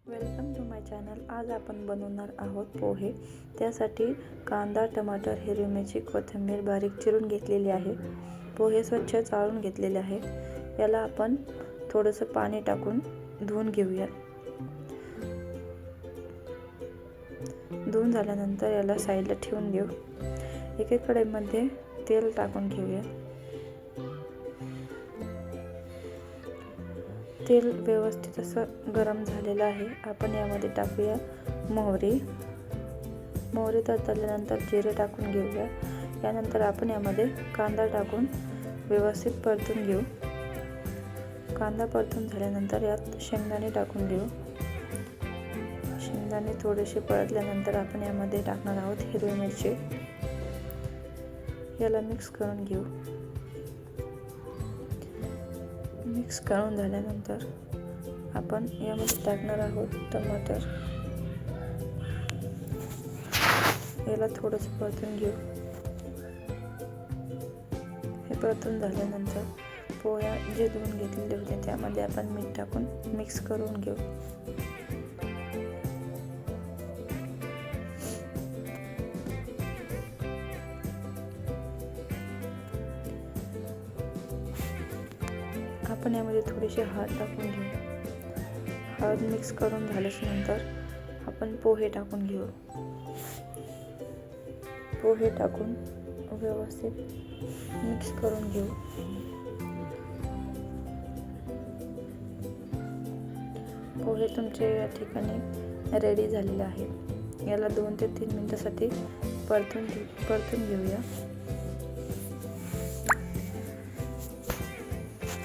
Welcome to my channel. आज आपण बनवणार आहोत पोहे। त्यासाठी कांदा, टमाटर, हिरवी मिरची, कोथिंबीर बारीक चिरून घेतलेली आहे। पोहे स्वच्छ चाळून घेतलेले आहेत। याला आपण थोडंसं पाणी टाकून धुवून घेऊया। धुवून झाल्यानंतर याला साईडला ठेवून देऊ। एका कढईमध्ये तेल टाकून घेऊया। तेल व्यवस्थित असं गरम झालेलं आहे। आपण यामध्ये टाकूया मोहरी तळल्यानंतर जिरे टाकून घेऊया। यानंतर आपण यामध्ये कांदा टाकून व्यवस्थित परतून घेऊ। कांदा परतून झाल्यानंतर यात शेंगदाणे टाकून देऊ। शेंगदाणे थोडेसे परतल्यानंतर आपण यामध्ये टाकणार आहोत हिरवी मिरची। याला मिक्स करून घेऊ। मिक्स करून झाल्यानंतर आपण यामध्ये टाकणार आहोत टमाटर। याला थोडंसं परतून घेऊ। हे परतून झाल्यानंतर पोहे जे धुवून घेतलेले होते त्यामध्ये आपण मीठ टाकून मिक्स करून घेऊ। आपण यामध्ये थोडीशी हळद टाकून घेऊ। हळद मिक्स करून झाल्यानंतर आपण पोहे टाकून घेऊ। पोहे टाकून व्यवस्थित मिक्स करून घेऊ। पोहे तुमचे या ठिकाणी रेडी झालेले आहेत। याला 2 ते 3 मिनिटांसाठी परतून घेऊया।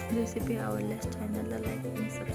रेसिपी आवडल्यास चॅनलला लाईक आणि सबस्क्राईब